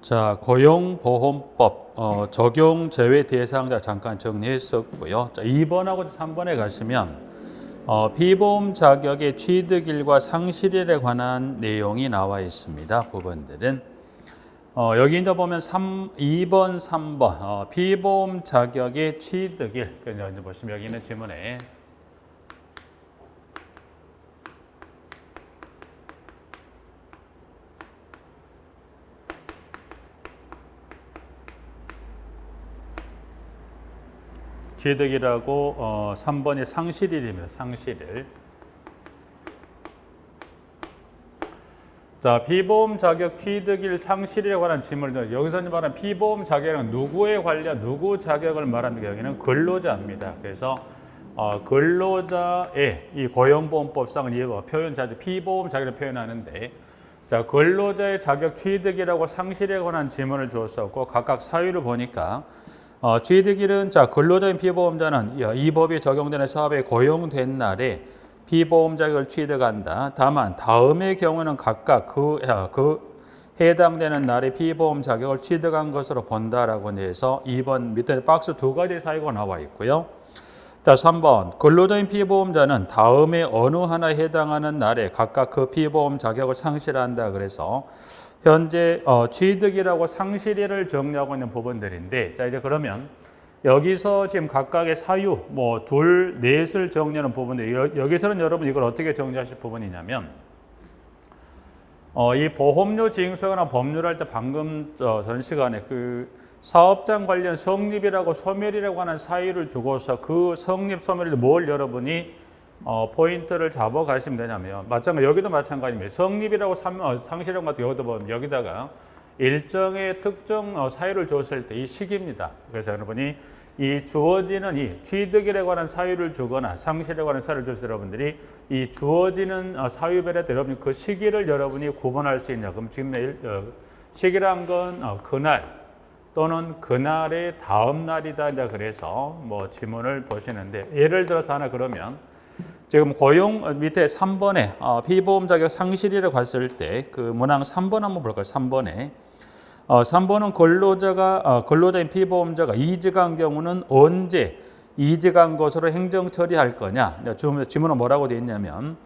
자, 고용보험법 적용 제외 대상자 잠깐 정리했었고요. 자, 2번하고 3번에 가시면 피보험 자격의 취득일과 상실일에 관한 내용이 나와 있습니다. 부분들은 여기 이제 보면 2번, 3번 피보험 자격의 취득일. 그래서 이제 보시면 여기 있는 지문에 취득이라고 3번이 상실일입니다. 상실일. 자, 피보험 자격 취득일 상실일에 관한 질문을 여기서 말하는 피보험 자격은 누구에 관련 누구 자격을 말합니까? 여기는 근로자입니다. 그래서 근로자의 이 고용보험법상은 이 표현 자주 피보험 자격을 표현하는데, 자, 근로자의 자격 취득이라고 상실에 관한 질문을 주었었고 각각 사유를 보니까 취득일은 자 근로자인 피보험자는 이 법이 적용되는 사업에 고용된 날에 피보험 자격을 취득한다. 다만 다음의 경우는 각각 그 해당되는 날에 피보험 자격을 취득한 것으로 본다라고 해서 2번 밑에 박스 두 가지 사유가 나와 있고요. 자, 3번 근로자인 피보험자는 다음에 어느 하나에 해당하는 날에 각각 그 피보험 자격을 상실한다. 그래서 현재 취득이라고 상실일을 정리하고 있는 부분들인데, 자 이제 그러면 여기서 지금 각각의 사유 뭐 둘, 넷을 정리하는 부분인데 여기서는 여러분 이걸 어떻게 정리하실 부분이냐면 이 보험료 징수나 법률할 때 방금 전 시간에 그 사업장 관련 성립이라고 소멸이라고 하는 사유를 주고서 그 성립 소멸을 뭘 여러분이 포인트를 잡아 가시면 되냐면 마찬가지 여기도 마찬가지입니다. 성립이라고 상실형 같은 여기도 보면 여기다가 일정의 특정 사유를 줬을 때 이 시기입니다. 그래서 여러분이 이 주어지는 이 취득일에 관한 사유를 주거나 상실에 관한 사유를 줘서 여러분들이 이 주어지는 사유별에 따라 여러분이 그 시기를 여러분이 구분할 수 있냐. 그럼 지금 시기란 건 그날 또는 그날의 다음 날이다. 이제 그래서 뭐 지문을 보시는데 예를 들어서 하나 그러면 지금 고용 밑에 3번에 피보험 자격 상실일을 갔을 때 그 문항 3번 한번 볼까요? 3번에 3번은 근로자인 피보험자가 이직한 경우는 언제 이직한 것으로 행정 처리할 거냐? 지문은 뭐라고 되어 있냐면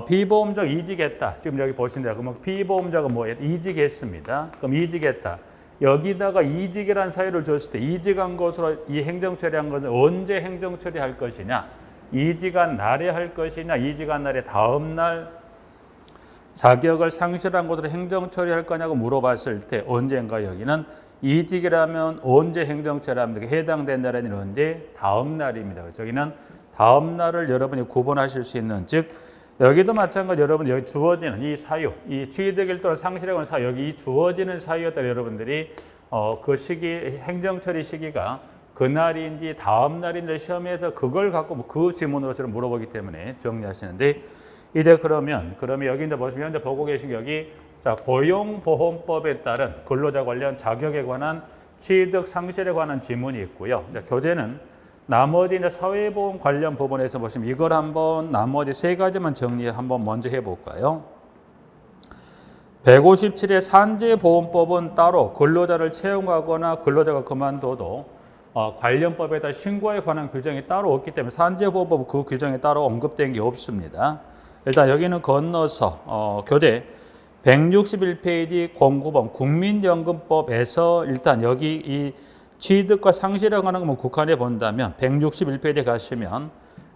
피보험자가 이직했다. 지금 여기 보시는 대로 그러면 피보험자가 이직했습니다. 그럼 이직했다. 여기다가 이직이라는 사유를 줬을 때 이직한 것으로 이 행정 처리한 것은 언제 행정 처리할 것이냐? 이직한 날에 할 것이냐? 이직한 날의 다음 날 자격을 상실한 것으로 행정 처리할 거냐고 물어봤을 때 언제인가 여기는 이직이라면 언제 행정 처리합니까? 해당된 날은 언제? 다음 날입니다. 그래서 여기는 다음 날을 여러분이 구분하실 수 있는 즉 여기도 마찬가지 여러분 여기 주어지는 이 사유, 이 취득일 또는 상실에 관한 사유 여기 이 주어지는 사유에 따라 여러분들이 그 시기 행정 처리 시기가 그날인지 다음 날인지 시험에서 그걸 갖고 그 지문으로 물어보기 때문에 정리하시는데 이제 그러면 여기 이제 보시면 현재 보고 계신 여기 자 고용보험법에 따른 근로자 관련 자격에 관한 취득 상실에 관한 지문이 있고요. 이제 교재는 나머지 이제 사회보험 관련 부분에서 보시면 이걸 한번 나머지 세 가지만 정리 한번 먼저 해볼까요? 157의 산재보험법은 따로 근로자를 채용하거나 근로자가 그만둬도 관련법에 따라 신고에 관한 규정이 따로 없기 때문에 산재보험법 그 규정이 따로 언급된 게 없습니다. 일단 여기는 건너서 교재 161페이지 공고법 국민연금법에서 일단 여기 이 취득과 상실에 관한 것만 국한해 본다면 161페이지에 가시면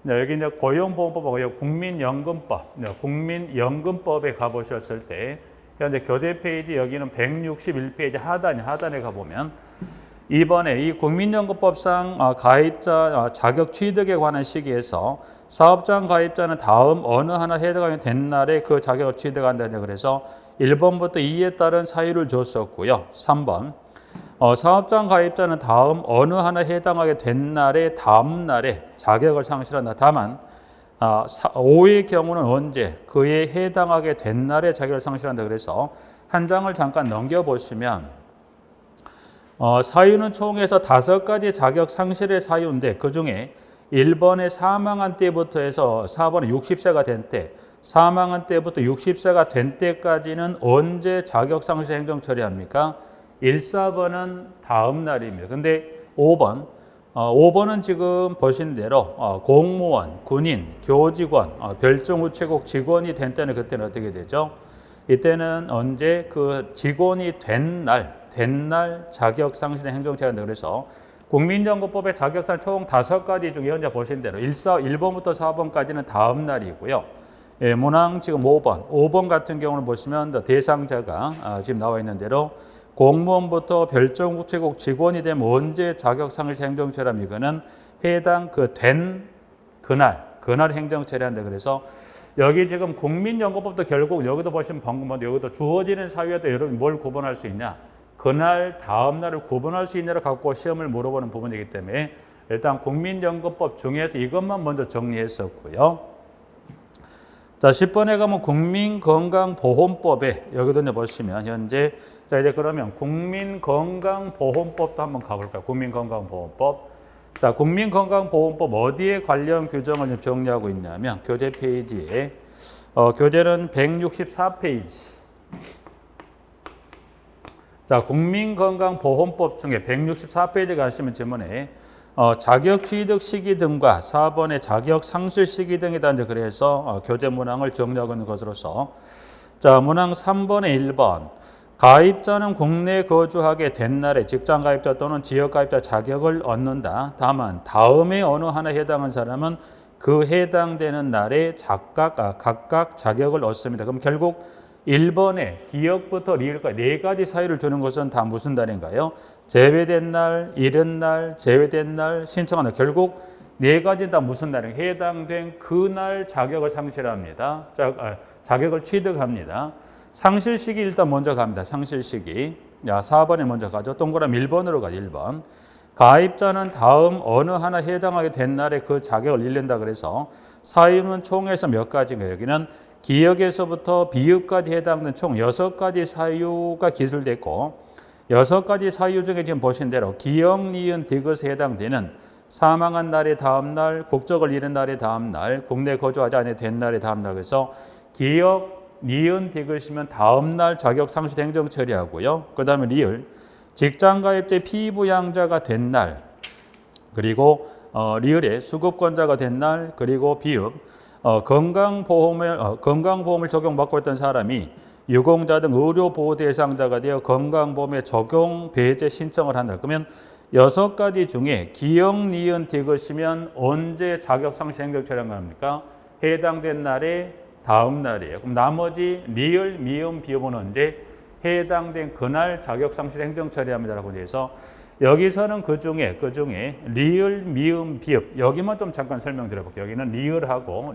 여기 이제 고용보험법하고 국민연금법, 국민연금법에 가보셨을 때 현재 교재 페이지 여기는 161페이지 하단에 가보면 이번에 이 국민연금법상 가입자 자격 취득에 관한 시기에서 사업장 가입자는 다음 어느 하나 해당이 된 날에 그 자격을 취득한다. 그래서 1번부터 2에 따른 사유를 줬었고요. 3번 사업장 가입자는 다음 어느 하나 해당하게 된 날에 다음 날에 자격을 상실한다. 다만 5의 경우는 언제 그에 해당하게 된 날에 자격을 상실한다. 그래서 한 장을 잠깐 넘겨보시면 사유는 총에서 5가지 자격 상실의 사유인데 그중에 1번에 사망한 때부터 해서 4번에 60세가 된 때, 사망한 때부터 60세가 된 때까지는 언제 자격 상실 행정 처리합니까? 1, 4번은 다음 날입니다. 근데 5번은 지금 보신 대로 공무원, 군인, 교직원, 별정우체국 직원이 된 때는 그때는 어떻게 되죠? 이때는 언제 그 직원이 된 날 자격 상실의 행정처리한다. 그래서 국민연금법의 자격상 총 5가지 중에 현재 보신 대로 1번부터 4번까지는 다음 날이고요. 예, 문항 지금 5번 같은 경우는 보시면 대상자가 지금 나와 있는 대로 공무원부터 별정우체국 직원이 되면 언제 자격상실 행정처리하면 이거는 해당 그 된 그날 행정처리한다. 그래서 여기 지금 국민연금법도 결국 여기도 보시면 방금 여기도 주어지는 사유에도 여러분 뭘 구분할 수 있냐? 그날 다음 날을 구분할 수 있냐를 갖고 시험을 물어보는 부분이기 때문에 일단 국민연금법 중에서 이것만 먼저 정리했었고요. 자, 10번에 가면 국민건강보험법에 여기도 이제 보시면 현재 자 이제 그러면 국민건강보험법도 한번 가볼까요? 국민건강보험법. 자, 국민건강보험법 어디에 관련 규정을 정리하고 있냐면 교재 페이지에 교재는 164페이지. 자, 국민건강보험법 중에 164페이지 가시면 지문에 자격 취득 시기 등과 4번의 자격 상실 시기 등이다. 이제 그래서 교재 문항을 정리하고 있는 것으로서 자, 문항 3번에 1번 가입자는 국내에 거주하게 된 날에 직장 가입자 또는 지역 가입자 자격을 얻는다. 다만 다음에 어느 하나에 해당한 사람은 그 해당되는 날에 각각 자격을 얻습니다. 그럼 결국 1번에 기역부터 리을까지 4가지 사유를 두는 것은 다 무슨 날인가요? 제외된 날, 이른 날, 제외된 날, 신청한 날. 결국 4가지 다 무슨 날인가? 해당된 그날 자격을 상실합니다. 자격을 취득합니다. 상실 시기 일단 먼저 갑니다. 상실 시기. 야, 4번에 먼저 가죠. 동그라미 1번으로 가죠. 1번. 가입자는 다음 어느 하나 해당하게 된 날에 그 자격을 잃는다. 그래서 사유는 총에서 몇 가지인가요? 여기는 기역에서부터 비읍까지 해당되는 총 6가지 사유가 기술됐고 6가지 사유 중에 지금 보신 대로 기역, 니은, 디귿에 해당되는 사망한 날의 다음 날, 국적을 잃은 날의 다음 날, 국내 거주하지 않게 된 날의 다음 날. 그래서 기역, 니은, 디귿이면 다음 날 자격 상실 행정 처리하고요. 그 다음에 리을, 직장 가입자 피부양자가 된 날, 그리고 리을의 수급권자가 된 날, 그리고 비읍, 건강보험을 적용받고 있던 사람이 유공자 등 의료보호 대상자가 되어 건강보험에 적용 배제 신청을 한다. 그러면 6가지 중에 기역, 니은, 디귿이면 언제 자격상실 행정처리한 겁니까? 해당된 날에 다음 날이에요. 그럼 나머지 리을, 미음, 비읍은 언제? 해당된 그날 자격상실 행정처리합니다라고 해서 여기서는 그 중에 리을, 미음, 비읍 여기만 좀 잠깐 설명드려볼게요. 여기는 리을하고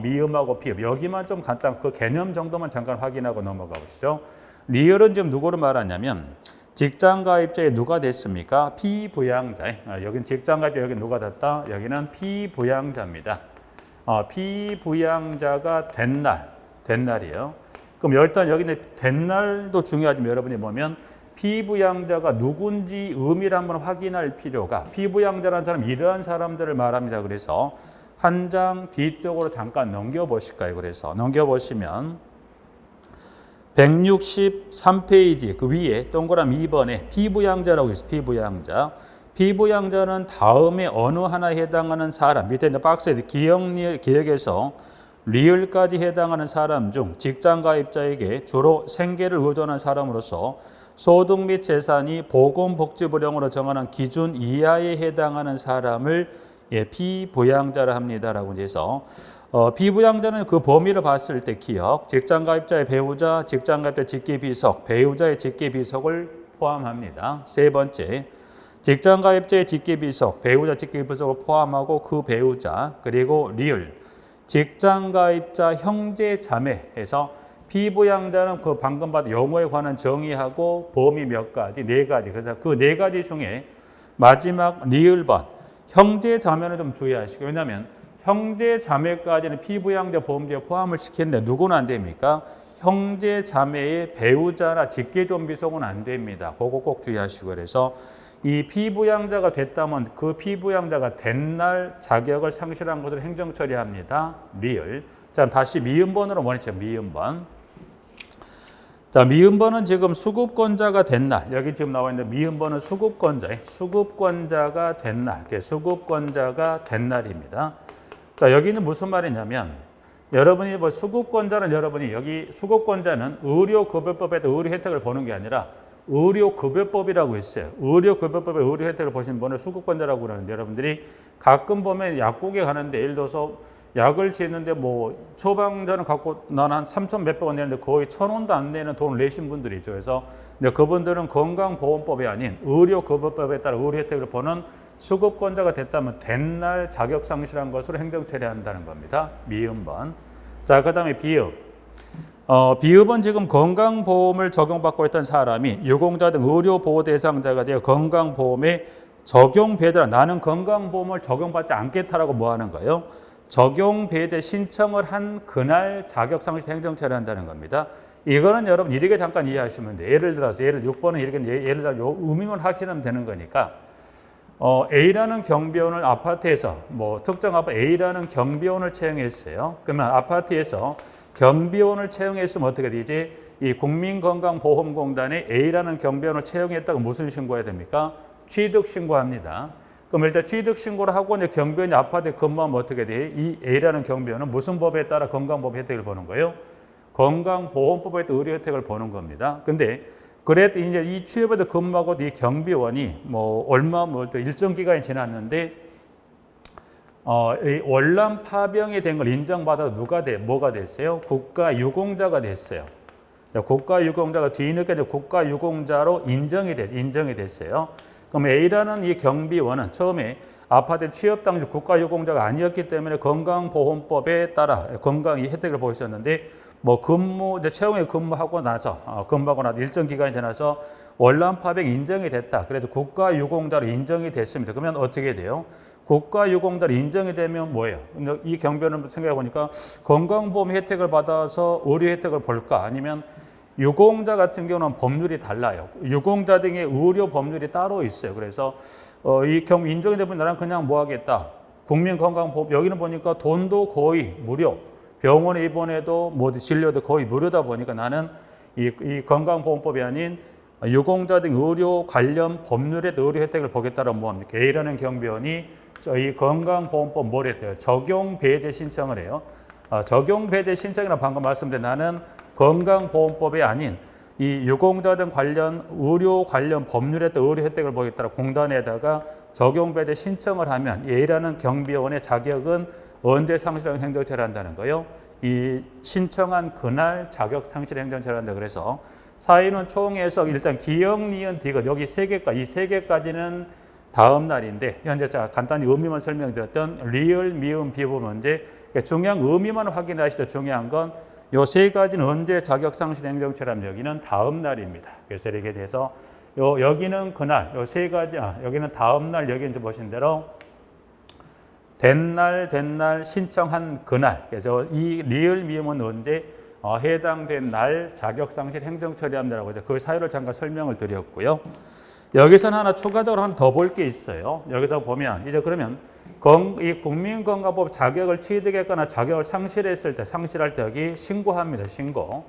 미음하고 비읍 여기만 좀 간단 그 개념 정도만 잠깐 확인하고 넘어가 보시죠. 리을은 지금 누구를 말하냐면 직장 가입자에 누가 됐습니까? 피부양자. 여기는 직장 가입자 여기 누가 됐다? 여기는 피부양자입니다. 피부양자가 된 날이에요. 그럼 일단 여기는 된 날도 중요하지만 여러분이 보면 피부양자가 누군지 의미를 한번 확인할 필요가 피부양자라는 사람 이러한 사람들을 말합니다. 그래서 한 장 뒤쪽으로 잠깐 넘겨보실까요? 그래서 넘겨보시면 163페이지 그 위에 동그라미 2번에 피부양자라고 있어요. 피부양자는 다음에 어느 하나에 해당하는 사람 밑에 있는 박스에 기역에서 리을까지 해당하는 사람 중 직장 가입자에게 주로 생계를 의존한 사람으로서 소득 및 재산이 보건복지부령으로 정하는 기준 이하에 해당하는 사람을 피부양자라 합니다라고 해서 피부양자는 그 범위를 봤을 때 기역, 직장 가입자의 배우자, 직장 가입자 직계비속, 배우자의 직계비속을 포함합니다. 세 번째, 직장 가입자의 직계비속, 배우자 직계비속을 포함하고 그 배우자, 그리고 리을, 직장 가입자 형제 자매해서 피부양자는 그 방금 받은 용어에 관한 정의하고 범위 몇 가지, 4가지. 그래서 그 4가지 중에 마지막 리을번 형제 자매는 좀 주의하시고 왜냐하면 형제 자매까지는 피부양자 보험제에 포함을 시키는데 누구는 안 됩니까? 형제 자매의 배우자나 직계존비속은 안 됩니다. 그거 꼭 주의하시고 그래서 이 피부양자가 됐다면 그 피부양자가 된 날 자격을 상실한 것을 행정처리합니다. 리을. 자, 다시 미음번으로 원했죠. 미음번. 자, 미음번은 지금 수급권자가 된 날, 여기 지금 나와 있는 미음번은 수급권자가 된 날, 수급권자가 된 날입니다. 자, 여기는 무슨 말이냐면, 여러분이 뭐 수급권자는 여러분이 여기 수급권자는 의료급여법에도 의료 혜택을 보는 게 아니라 의료급여법이라고 있어요. 의료급여법에 의료 혜택을 보신 분을 수급권자라고 그러는데, 여러분들이 가끔 보면 약국에 가는데 예를 들어서 약을 지는데 뭐 처방전을 갖고 난 한 3천 몇백 원 내는데 거의 1,000원도 안 내는 돈을 내신 분들이 있죠. 그래서 그분들은 건강보험법이 아닌 의료급여법에 따라 의료 혜택을 보는 수급권자가 됐다면 된 날 자격 상실한 것으로 행정 처리한다는 겁니다. 미음번. 자, 그다음에 비읍. 비읍은 지금 건강보험을 적용받고 있던 사람이 유공자 등 의료보호 대상자가 되어 건강보험에 적용 배제라 나는 건강보험을 적용받지 않겠다라고 뭐 하는 거예요? 적용 배제 신청을 한 그날 자격 상실 행정 처리한다는 겁니다. 이거는 여러분 이렇게 잠깐 이해하시면 돼요. 예를 들어서 예를 6번은 이렇게 예를 들어 의미만 하시면 되는 거니까 A라는 경비원을 아파트에서 뭐 특정 아파트 A라는 경비원을 채용했어요. 그러면 아파트에서 경비원을 채용했으면 어떻게 되지? 이 국민건강보험공단에 A라는 경비원을 채용했다고 무슨 신고해야 됩니까? 취득 신고합니다. 그럼 일단 취득 신고를 하고 이제 경비원이 아파트에 근무하면 어떻게 돼? 이 A라는 경비원은 무슨 법에 따라 건강보험 혜택을 보는 거예요? 건강보험법에 따라 의료 혜택을 보는 겁니다. 근데 그래도 이제 이 취업에도 근무하고 이 경비원이 뭐 얼마 뭐 일정 기간이 지났는데 이 월남 파병이 된 걸 인정받아서 뭐가 됐어요? 국가유공자가 됐어요. 국가유공자가 뒤늦게 국가유공자로 인정이 됐어요. 그럼 A라는 이 경비원은 처음에 아파트 취업 당시 국가유공자가 아니었기 때문에 건강보험법에 따라 건강 이 혜택을 보고 있었는데 뭐 이제 채용에 근무하고 나서 일정 기간이 지나서 월남 파병 인정이 됐다. 그래서 국가유공자로 인정이 됐습니다. 그러면 어떻게 돼요? 국가유공자로 인정이 되면 뭐예요? 이 경비원은 생각해 보니까 건강보험 혜택을 받아서 의료 혜택을 볼까? 아니면 유공자 같은 경우는 법률이 달라요. 유공자 등의 의료 법률이 따로 있어요. 그래서 이 경우 인정이 되면 나는 그냥 뭐 하겠다. 국민건강보험 여기는 보니까 돈도 거의 무료. 병원에 입원해도 뭐 진료도 거의 무료다 보니까 나는 이 건강보험법이 아닌 유공자 등 의료 관련 법률의 의료 혜택을 보겠다는 뭐합니까? A라는 경비원이 이 건강보험법 뭘 했대요? 적용 배제 신청을 해요. 적용 배제 신청이라 방금 말씀드린 나는 건강보험법이 아닌 이 유공자 등 관련 의료 관련 법률에 따라 의료 혜택을 보겠다라 공단에다가 적용 배제 신청을 하면 A라는 경비원의 자격은 언제 상실 행정 처리한다는 거예요? 이 신청한 그날 자격 상실 행정 처리한다. 그래서 사인은 총에서 일단 기역, 니은, 디귿 여기 이 세 개까지는 다음 날인데 현재 제가 간단히 의미만 설명드렸던 리을, 미음, 비읍은 언제 중요한 의미만 확인하시되 중요한 건 요 세 가지는 언제 자격 상실 행정 처리하면 여기는 다음 날입니다. 그래서 이렇게 돼서 여기는 그날 요 세 가지 여기는 다음 날 여기 이제 보신 대로 된 날 신청한 그날. 그래서 이 리을 미음은 언제 해당된 날 자격 상실 행정 처리합니다라고 해서 그 사유를 잠깐 설명을 드렸고요. 여기서는 하나 추가적으로 하나 더 볼 게 있어요. 여기서 보면 이제 그러면 이 국민건강법 자격을 취득했거나 자격을 상실할 때 여기 신고합니다. 신고는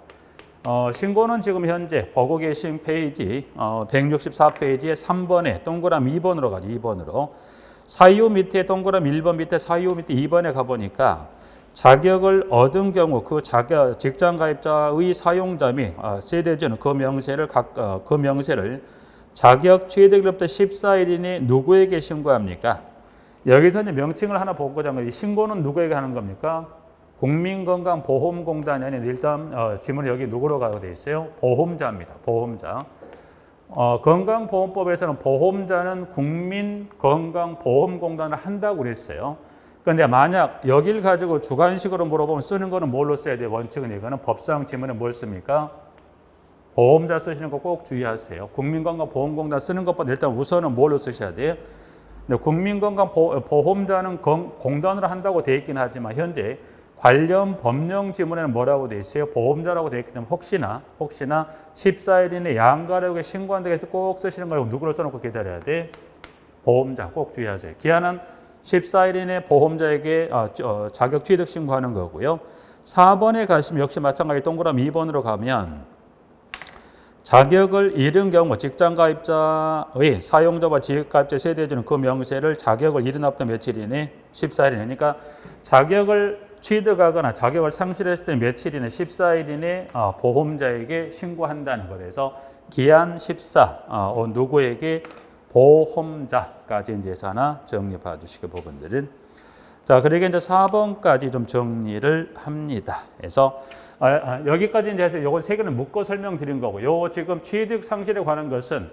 지금 현재 보고 계신 페이지 164페이지에 3번에 동그라미 2번으로 가죠. 2번으로. 사유 밑에 동그라미 1번 밑에 사유 밑에 2번에 가보니까 자격을 얻은 경우 그 직장가입자의 사용자 및 세대주는 그 명세를 자격 취득일로부터 14일 이내 누구에게 신고합니까? 여기서 이제 명칭을 하나 보고자 하면 신고는 누구에게 하는 겁니까? 국민건강보험공단이 아니라 일단 지문이 여기 누구로 가게 돼 있어요? 보험자입니다. 보험자. 건강보험법에서는 보험자는 국민건강보험공단을 한다고 그랬어요. 그런데 만약 여기를 가지고 주관식으로 물어보면 쓰는 거는 뭘로 써야 돼요? 원칙은 이거는 법상 지문에 뭘 씁니까? 보험자 쓰시는 거 꼭 주의하세요. 국민건강보험공단 쓰는 것보다 일단 우선은 뭘로 쓰셔야 돼요? 국민건강보험자는 공단으로 한다고 되어 있긴 하지만 현재 관련 법령 지문에는 뭐라고 되어 있어요? 보험자라고 되어 있기 때문에 혹시나 14일 이내 양가력에 신고한다고 해서 꼭 쓰시는 걸 누구로 써놓고 기다려야 돼? 보험자 꼭 주의하세요. 기한은 14일 이내 보험자에게 자격 취득 신고하는 거고요. 4번에 가시면 역시 마찬가지 동그라미 2번으로 가면 자격을 잃은 경우 직장가입자의 사용자와 지역가입자 세대에 주는 그 명세를 자격을 잃은 앞부터 며칠 이내 14일 이내. 그러니까 자격을 취득하거나 자격을 상실했을 때 며칠 이내 14일 이내 보험자에게 신고한다는 것. 그래서 기한 14 누구에게 보험자까지 이제 하나 정리 봐주시고 부분들은 자 그러게 이제 4번까지 좀 정리를 합니다. 그래서 여기까지 이제 해서 요거 세 개는 묶어 설명드린 거고 요 지금 취득 상실에 관한 것은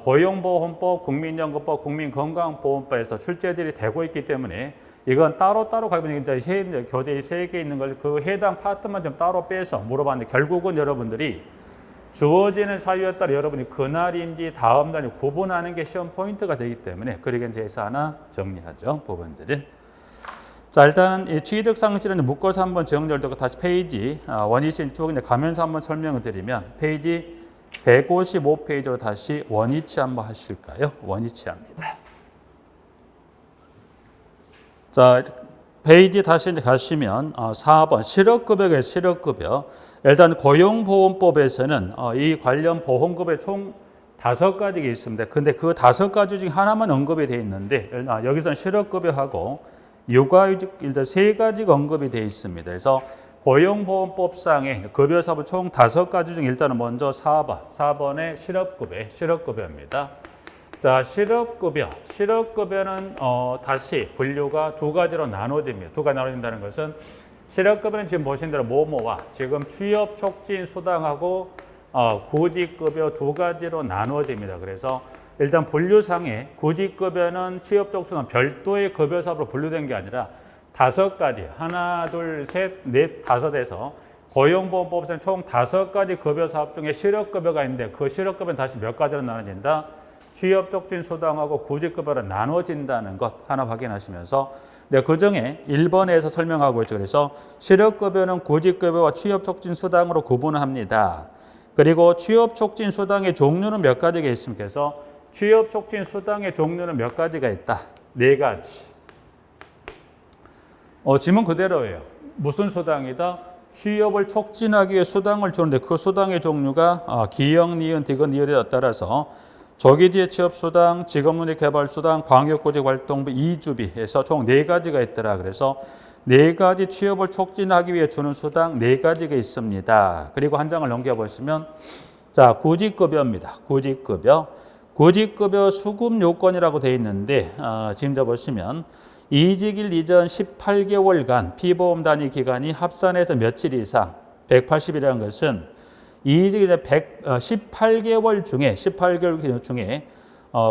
고용보험법, 국민연금법, 국민건강보험법에서 출제들이 되고 있기 때문에 이건 따로따로 가지고 이제 교재에 3개 있는 걸 그 해당 파트만 좀 따로 빼서 물어봤는데 결국은 여러분들이 주어지는 사유에 따라 여러분이 그날인지 다음 날인지 구분하는 게 시험 포인트가 되기 때문에 그러게 이제 해서 하나 정리하죠. 부분들은. 자 일단은 이 취득 상실은 묶어서 한번 정리를 듣고 다시 페이지 원위치 쭉 이제 가면서 한번 설명을 드리면 페이지 155페이지로 다시 원위치 한번 하실까요? 원위치 합니다. 자 페이지 다시 이제 가시면 4번 실업급여에 실업급여 일단 고용보험법에서는 이 관련 보험급여 총 5가지가 있습니다. 근데 그 5가지 중에 하나만 언급이 되어 있는데 여기서는 실업급여하고 육아휴직 일단 3가지가 언급이 되어 있습니다. 그래서 고용보험법상의 급여사부 총 5가지 중 일단은 먼저 4번의 실업급여입니다. 자, 실업급여는 다시 분류가 2가지로 나눠집니다. 2가지 나눠진다는 것은 실업급여는 지금 보신 대로 뭐뭐와 지금 취업 촉진 수당하고 구직급여 2가지로 나눠집니다. 그래서 일단 분류상에 구직급여는 취업적 수당 별도의 급여사업으로 분류된 게 아니라 5가지 하나 둘 셋 넷 다섯에서 고용보험법상 총 5가지 급여사업 중에 실업급여가 있는데 그 실업급여는 다시 몇 가지로 나눠진다? 취업촉진 수당하고 구직급여로 나눠진다는 것 하나 확인하시면서 그 중에 1번에서 설명하고 있죠. 그래서 실업급여는 구직급여와 취업촉진 수당으로 구분합니다. 그리고 취업촉진 수당의 종류는 몇 가지가 있습니까? 그래서 취업촉진 수당의 종류는 몇 가지가 있다? 4가지. 지문 그대로예요. 무슨 수당이다? 취업을 촉진하기 위해 수당을 주는데 그 수당의 종류가 기역, 니은, 디귿, 니을에 따라서 조기지의 취업수당, 직업능력개발수당, 광역구직활동비, 이주비에서 총 4가지가 있더라. 그래서 4가지 취업을 촉진하기 위해 주는 수당 4가지가 있습니다. 그리고 한 장을 넘겨보시면 자 구직급여입니다. 구직급여 수급 요건이라고 되어 있는데 지금 보시면 이직일 이전 18개월간 피보험 단위 기간이 합산해서 며칠 이상 180일이라는 것은 이직일 18개월 중에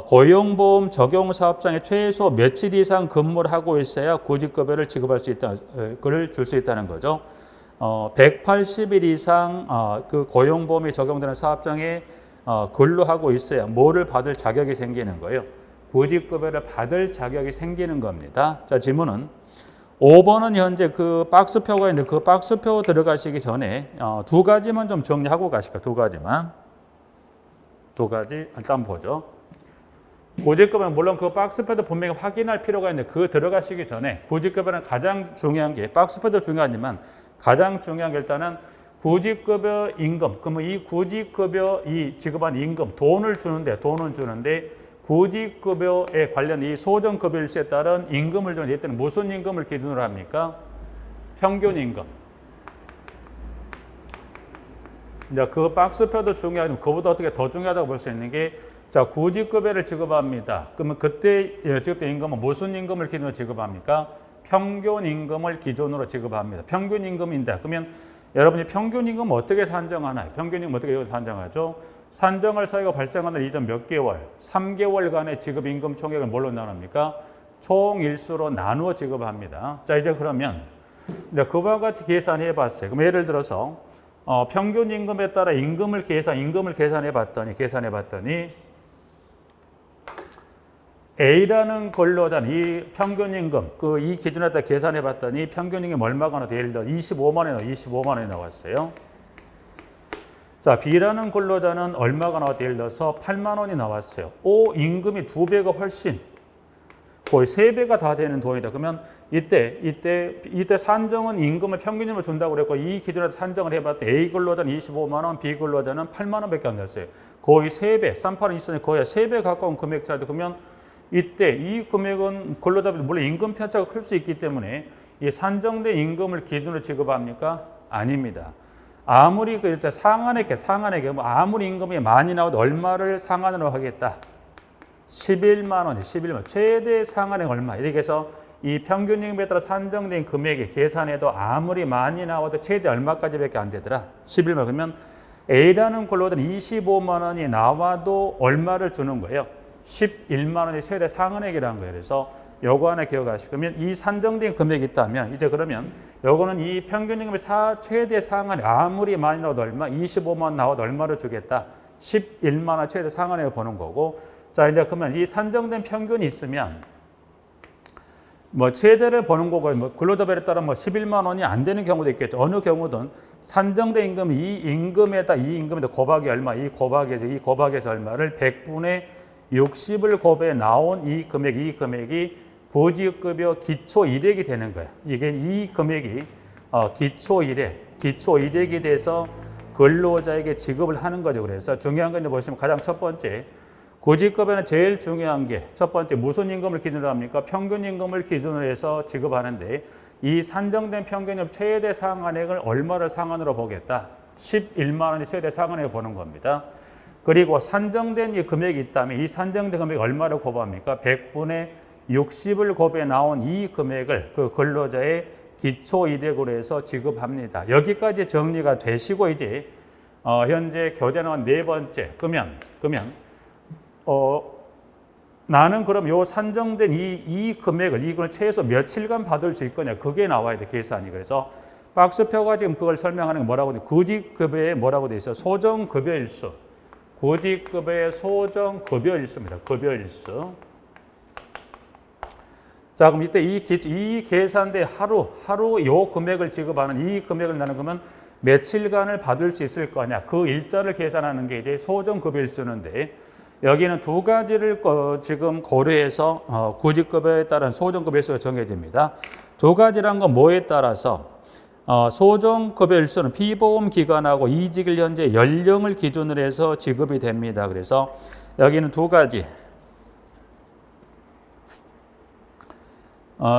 고용보험 적용사업장에 최소 며칠 이상 근무를 하고 있어야 구직급여를 지급할 수 있다, 그를 줄 수 있다는 거죠. 180일 이상 그 고용보험이 적용되는 사업장에 근로하고 있어야 뭐를 받을 자격이 생기는 거예요. 구직급여를 받을 자격이 생기는 겁니다. 자, 질문은 5번은 현재 그 박스표가 있는데 그 박스표 들어가시기 전에 2가지만 좀 정리하고 가실까요? 2가지 일단 보죠. 구직급여는 물론 그 박스표도 분명히 확인할 필요가 있는데 그 들어가시기 전에 구직급여는 가장 중요한 게 박스표도 중요하지만 가장 중요한 게 일단은 구직급여 임금. 그러면 이 구직급여 이 지급한 임금 돈을 주는데 구직급여에 관련 이 소정급여일수에 따른 임금을 주는 이때는 무슨 임금을 기준으로 합니까? 평균임금. 이제 그 박스표도 중요하지만 그보다 어떻게 더 중요하다고 볼 수 있는 게 자, 구직급여를 지급합니다. 그러면 그때 지급된 임금은 무슨 임금을 기준으로 지급합니까? 평균임금을 기준으로 지급합니다. 평균임금인데 그러면 여러분이 평균임금 어떻게 산정하나요? 평균임금 어떻게 여기서 산정하죠? 산정할 사유가 발생하는 이전 몇 개월, 3개월간의 지급임금 총액을 뭘로 나눕니까? 총일수로 나누어 지급합니다. 자, 이제 그러면 그와 같이 계산해 봤어요. 그럼 예를 들어서 평균임금에 따라 임금을 계산해 봤더니 A라는 근로자는 이 평균임금, 이 기준에 따라 계산해 봤더니 평균임금 얼마가 나왔다? 예를 들어 25만 원이 나왔어요. 자, B라는 근로자는 얼마가 나왔다? 예를 들어서 8만 원이 나왔어요. 임금이 2배가 훨씬 거의 3배가 다 되는 돈이다. 그러면 이때 산정은 임금의 평균임을 준다고 그랬고 이 기준에서 산정을 해봤더니 A 근로자는 25만 원, B 근로자는 8만 원밖에 안 됐어요. 거의 3배, 3,8원 24는 거의 3배 가까운 금액 차이다. 그러면 이때 이 금액은 근로자들 물론 임금 편차가 클 수 있기 때문에 이 산정된 임금을 기준으로 지급합니까? 아닙니다. 아무리 일단 상한액 아무리 임금이 많이 나와도 얼마를 상한으로 하겠다. 11만 원이 11만 최대 상한액 얼마 이렇게 해서 이 평균 임금에 따라 산정된 금액이 계산해도 아무리 많이 나와도 최대 얼마까지밖에 안 되더라. 11만 원. 그러면 A라는 근로자는 25만 원이 나와도 얼마를 주는 거예요? 11만 원이 최대 상한액이라는 거예요. 그래서 요거 하나 기억하시고 그러면 이 산정된 금액이 있다면 이제 그러면 요거는 이 평균 임금의 최대 상한액 아무리 많이 나와도 얼마? 25만 원 나와도 얼마를 주겠다? 11만 원 최대 상한액을 보는 거고 자 이제 그러면 이 산정된 평균이 있으면 뭐 최대를 보는 거고 뭐 근로자별에 따라 뭐 11만 원이 안 되는 경우도 있겠죠. 어느 경우든 산정된 임금 이 임금에다 곱하기 얼마 이 곱하기에서 얼마를 100분의 60을 곱해 나온 이 금액이 부지급여 기초 이력이 되는 거예요. 이게 이 금액이 기초 이력이 돼서 근로자에게 지급을 하는 거죠. 그래서 중요한 건 이제 보시면 가장 첫 번째 구직급여는 제일 중요한 게 첫 번째 무슨 임금을 기준으로 합니까? 평균 임금을 기준으로 해서 지급하는데 이 산정된 평균임 최대 상한액을 얼마를 상한으로 보겠다? 11만 원이 최대 상한액을 보는 겁니다. 그리고 산정된 이 금액이 있다면 이 산정된 금액이 얼마를 곱합니까? 100분의 60을 곱해 나온 이 금액을 그 근로자의 기초 이력으로 해서 지급합니다. 여기까지 정리가 되시고 이제 현재 교재 나온 네 번째 그러면 나는 그럼 요 산정된 이 금액을 이걸 최소 며칠간 받을 수 있거냐 그게 나와야 돼 계산이. 그래서 박스표가 지금 그걸 설명하는 게 뭐라고 돼? 구직급여에 뭐라고 돼 있어? 소정급여일수. 구직급여의 소정급여일수입니다. 급여일수. 자 그럼 이때 이 계산대 하루 요 금액을 지급하는 이 금액을 나는 그러면 며칠간을 받을 수 있을 거냐 그 일자를 계산하는 게 이제 소정급여일수인데 여기는 두 가지를 지금 고려해서 구직급여에 따른 소정급여일수가 정해집니다. 두 가지란 건 뭐에 따라서 소정급여일수는 피보험기간하고 이직일 현재 연령을 기준으로 해서 지급이 됩니다. 그래서 여기는 두 가지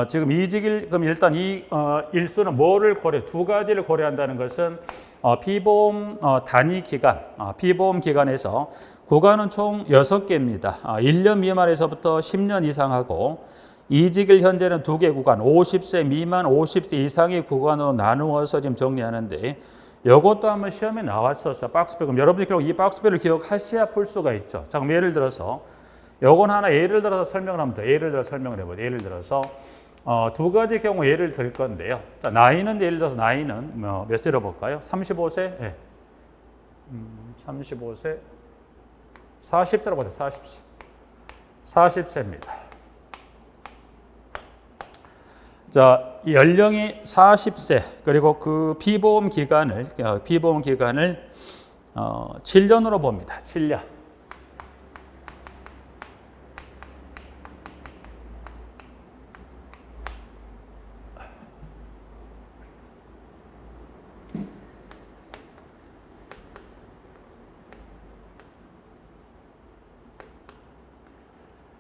지금 이직일 그럼 일단 이 일수는 뭐를 두 가지를 고려한다는 것은 피보험 단위 기간 피보험 기간에서 구간은 총 6개입니다. 1년 미만에서부터 10년 이상하고 이직일 현재는 2개 구간 50세 미만 50세 이상의 구간으로 나누어서 지금 정리하는데 이것도 한번 시험에 나왔었어. 박스표. 그럼 여러분이 결국 이 박스표를 기억하셔야 풀 수가 있죠. 자, 그럼 예를 들어서 요건 하나 예를 들어서 설명을 하면 돼. 예를 들어서 설명을 해보죠. 예를 들어서 두 가지 경우 예를 들 건데요. 자, 나이는 예를 들어서 나이는 몇 세로 볼까요? 35세? 네. 35세? 40세로 보자. 40세. 40세입니다. 자, 연령이 40세 그리고 그 피보험 기간을 7년으로 봅니다. 7년.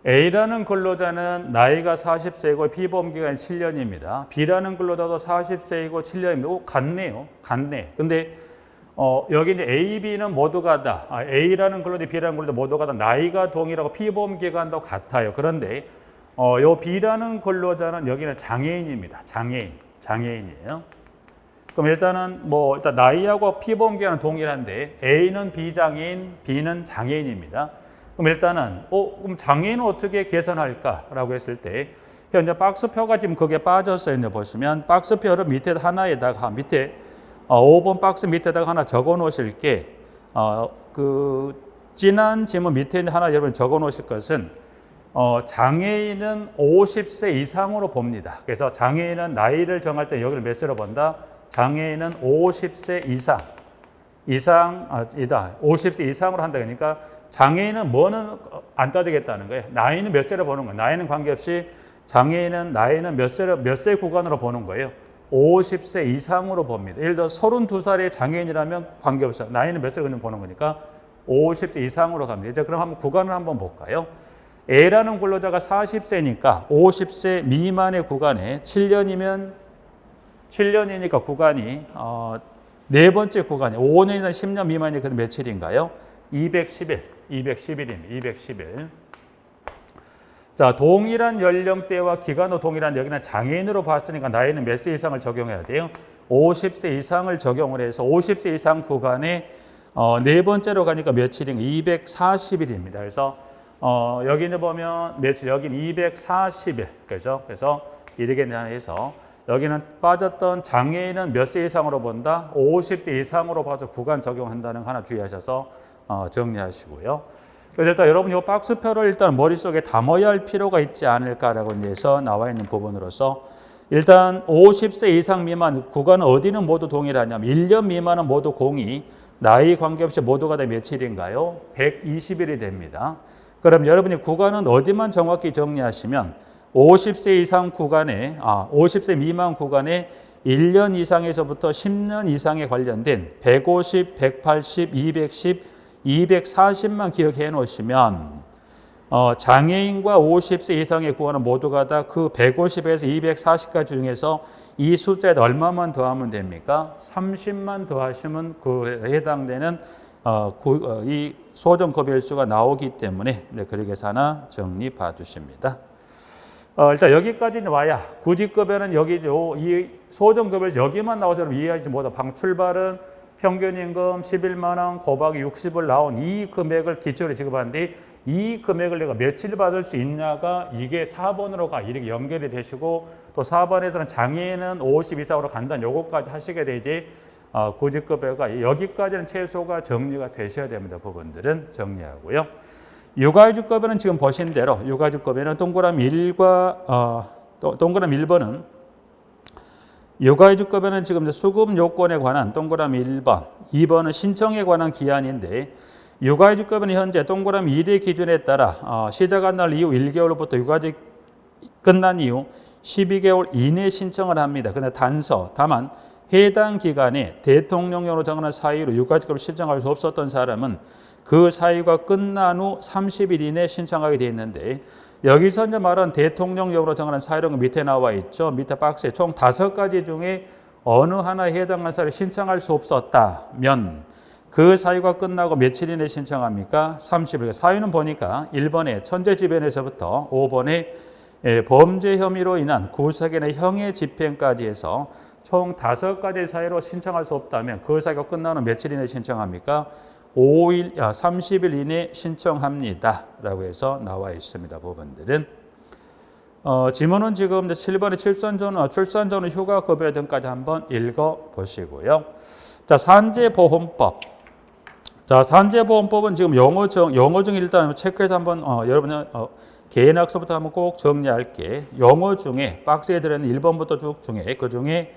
A라는 근로자는 나이가 40세이고 피보험 기간이 7년입니다. B라는 근로자도 40세이고 7년입니다. 같네요. 근데 여기 이제 A, B는 모두가 다 A라는 근로자, B라는 근로자 모두가 다 나이가 동일하고 피보험 기간도 같아요. 그런데 요 B라는 근로자는 여기는 장애인입니다. 장애인이에요. 그럼 일단 나이하고 피보험 기간은 동일한데 A는 비장애인, B는 장애인입니다. 그럼 일단은 그럼 장애인은 어떻게 계산할까라고 했을 때 현재 박스표가 지금 거기에 빠졌어요. 이제 보시면 박스표를 밑에 하나에다가 밑에 5번 박스 밑에다가 하나 적어 놓으실 게 그 진한 지문 밑에 하나 여러분 적어 놓으실 것은 장애인은 50세 이상으로 봅니다. 그래서 장애인은 나이를 정할 때 여기를 몇 세로 본다? 장애인은 50세 이상이다. 50세 이상으로 한다. 그러니까 장애인은 뭐는 안 따지겠다는 거예요. 나이는 몇 세로 보는 거예요. 나이는 관계없이 장애인은 나이는 몇 세 구간으로 보는 거예요? 50세 이상으로 봅니다. 예를 들어 32살의 장애인이라면 관계없어요. 나이는 몇 세를 보는 거니까 50세 이상으로 갑니다. 이제 그럼 한번 구간을 한번 볼까요? A라는 근로자가 40세니까 50세 미만의 구간에 7년이니까 구간이 네 번째 구간이 5년이나 10년 미만이 그럼 며칠인가요? 211입니다. 211. 자, 동일한 연령대와 기간도 동일한 여기는 장애인으로 봤으니까 나이는 몇 세 이상을 적용해야 돼요? 50세 이상을 적용을 해서 50세 이상 구간에 네 번째로 가니까 며칠인가? 240일입니다. 그래서 여기는 보면 며칠, 여기는 240일. 그죠? 그래서 이렇게 해서 여기는 빠졌던 장애인은 몇 세 이상으로 본다? 50세 이상으로 봐서 구간 적용한다는 거 하나 주의하셔서 정리하시고요. 그래서 일단 여러분 이 박스표를 일단 머릿속에 담아야 할 필요가 있지 않을까라고 해서 나와 있는 부분으로서 일단 50세 이상 미만 구간은 어디는 모두 동일하냐면 1년 미만은 모두 공이 나이 관계없이 모두가 다 며칠인가요? 120일이 됩니다. 그럼 여러분이 구간은 어디만 정확히 정리하시면 50세 이상 구간에 50세 미만 구간에 1년 이상에서부터 10년 이상에 관련된 150, 180, 210, 240만 기억해 놓으시면 장애인과 50세 이상의 구간은 모두가 다 그 150에서 240까지 중에서 이 숫자에 얼마만 더하면 됩니까? 30만 더하시면 그 해당되는 이 소정급여일수가 나오기 때문에 그렇게 해서 하나 정리 봐두십니다. 일단 여기까지는 와야 구직급여는 여기죠. 이 소정급여에서 여기만 나와서 이해하지 못하고 방출발은 평균임금 11만 원 곱하기 60을 나온 이 금액을 기초로 지급하는데 이 금액을 내가 며칠 받을 수 있냐가 이게 4번으로가 이렇게 연결이 되시고 또 4번에서는 장애인은 50 이상으로 간다는 요거까지 하시게 되지 구직급여가 여기까지는 최소가 정리가 되셔야 됩니다. 부분들은 정리하고요. 육아휴직급여는 지금 보신 대로 육아휴직급여는 동그라미 1과 동그라미 1번은 육아휴직급여는 지금 수급 요건에 관한 동그라미 1번, 2번은 신청에 관한 기한인데 육아휴직급여는 현재 동그라미 1의 기준에 따라 시작한 날 이후 1개월부터 육아휴직 끝난 이후 12개월 이내 신청을 합니다. 그런데 다만 해당 기간에 대통령령으로 정하는 사유로 육아휴직급여 신청할 수 없었던 사람은 그 사유가 끝난 후 30일 이내 신청하게 되어 있는데 여기서 이제 말한 대통령령으로 정하는 사유는 밑에 나와 있죠. 밑에 박스에 총 5가지 중에 어느 하나에 해당하는 사유를 신청할 수 없었다면 그 사유가 끝나고 며칠 이내에 신청합니까? 30일. 사유는 보니까 1번에 천재지변에서부터 5번에 범죄 혐의로 인한 구속이나 형의 집행까지 해서 총 5가지 사유로 신청할 수 없다면 그 사유가 끝나는 며칠 이내에 신청합니까? 30일 이내 신청합니다. 라고 해서 나와 있습니다. 부분들은. 지문은 지금 7번에 출산 전후 휴가급여 등까지 한번 읽어 보시고요. 자, 산재보험법. 자, 산재보험법은 지금 영어 중 일단 체크해서 한번 여러분은 개인 학습부터 한번 꼭 정리할게. 영어 중에 박스에 들어있는 1번부터 쭉 중에 그 중에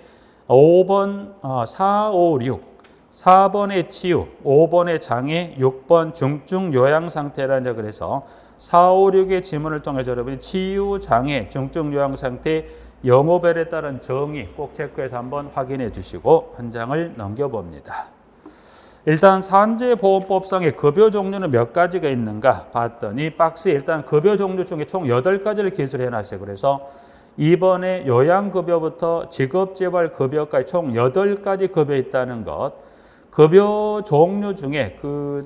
5번, 4, 5, 6. 4번의 치유, 5번의 장애, 6번 중증 요양 상태라는 그래서 4, 5, 6의 지문을 통해서 여러분이 치유, 장애, 중증 요양 상태, 영어별에 따른 정의 꼭 체크해서 한번 확인해 주시고 한 장을 넘겨봅니다. 일단 산재보험법상의 급여 종류는 몇 가지가 있는가 봤더니 박스에 일단 급여 종류 중에 총 8가지를 기술해 놨어요. 그래서 이번에 요양급여부터 직업재활급여까지 총 8가지 급여 있다는 것. 급여 종류 중에 그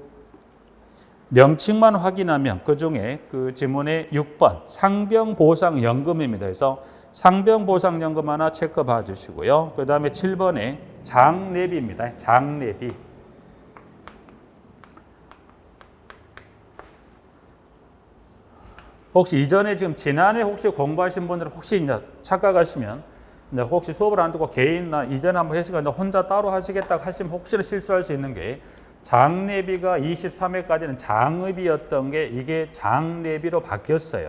명칭만 확인하면 그 중에 그 지문의 6번 상병보상연금입니다. 그래서 상병보상연금 하나 체크 봐주시고요. 그 다음에 7번에 장례비입니다. 장례비. 혹시 이전에 지금 지난해 혹시 공부하신 분들 혹시 착각하시면 혹시 수업을 안 듣고 개인이나 이전에 한번 했으니까 혼자 따로 하시겠다 하시면 혹시나 실수할 수 있는 게 장례비가 23회까지는 장의비였던 게 이게 장례비로 바뀌었어요.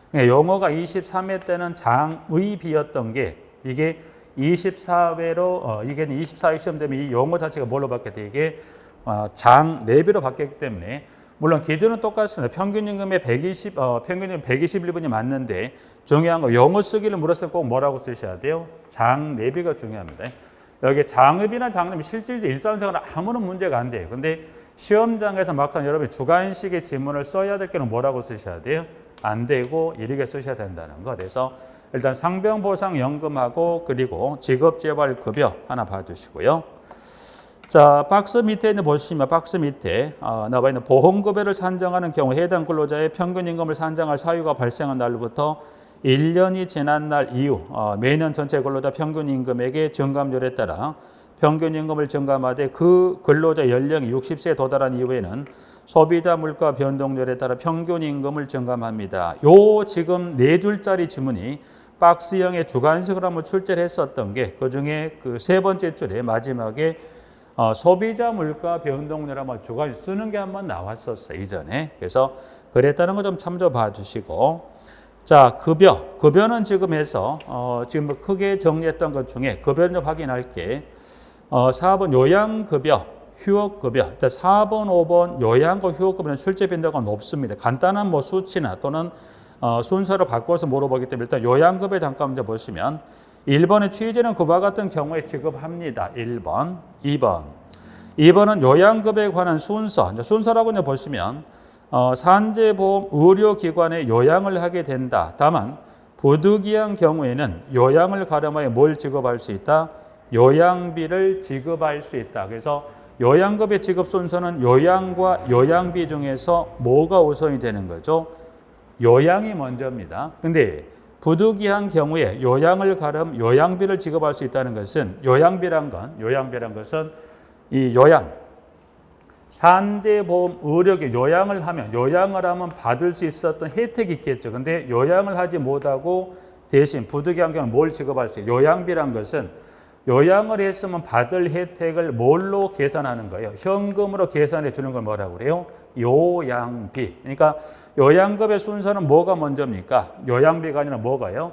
그러니까 용어가 23회 때는 장의비였던 게 이게 24회로 이게 24회 시험 되면 이 용어 자체가 뭘로 바뀌었대? 이게 장례비로 바뀌었기 때문에 물론 기준은 똑같습니다. 평균임금의 평균임 121분이 맞는데 중요한 거 영어 쓰기를 물었을 때 꼭 뭐라고 쓰셔야 돼요? 장내비가 중요합니다. 여기 장읍이나 장내비 실질적으로 일상생활은 아무런 문제가 안 돼요. 근데 시험장에서 막상 여러분이 주관식의 지문을 써야 될 때는 뭐라고 쓰셔야 돼요? 안 되고 이렇게 쓰셔야 된다는 거. 그래서 일단 상병보상연금하고 그리고 직업재활급여 하나 봐두시고요. 자, 박스 밑에 있는 보시면 박스 밑에 나와 있는 보험급여를 산정하는 경우 해당 근로자의 평균임금을 산정할 사유가 발생한 날로부터 1년이 지난 날 이후 매년 전체 근로자 평균임금액의 증감률에 따라 평균임금을 증감하되 그 근로자 연령이 60세에 도달한 이후에는 소비자 물가 변동률에 따라 평균임금을 증감합니다. 요 지금 4줄짜리 지문이 박스형의 주관식을 한번 출제를 했었던 게 그중에 그 세 번째 줄에 마지막에 소비자 물가 변동률 한번 주관식 쓰는 게 한번 나왔었어요. 이전에. 그래서 그랬다는 거 좀 참조 봐주시고 자, 급여는 지금 해서 지금 크게 정리했던 것 중에 급여는 좀 확인할게. 4번 요양급여, 휴업급여. 일단 4번, 5번 요양과 휴업급여는 출제 빈도가 높습니다. 간단한 뭐 수치나 또는 순서를 바꿔서 물어보기 때문에 일단 요양급여 잠깐 먼저 보시면 1번의 취지는 그와 같은 경우에 지급합니다. 1번, 2번. 2번은 요양급여에 관한 순서. 순서라고 이제 보시면 산재보험 의료기관에 요양을 하게 된다. 다만 부득이한 경우에는 요양을 가름하여 뭘 지급할 수 있다? 요양비를 지급할 수 있다. 그래서 요양급의 지급 순서는 요양과 요양비 중에서 뭐가 우선이 되는 거죠? 요양이 먼저입니다. 근데 부득이한 경우에 요양을 가름 요양비를 지급할 수 있다는 것은 요양비란 것은 이 요양 산재보험 의료기 요양을 하면 받을 수 있었던 혜택이 있겠죠. 근데 요양을 하지 못하고 대신 부득이한 경우는 뭘 지급할 수 있어요? 요양비란 것은 요양을 했으면 받을 혜택을 뭘로 계산하는 거예요? 현금으로 계산해 주는 걸 뭐라고 그래요? 요양비. 그러니까 요양급의 순서는 뭐가 먼저입니까? 요양비가 아니라 뭐가요?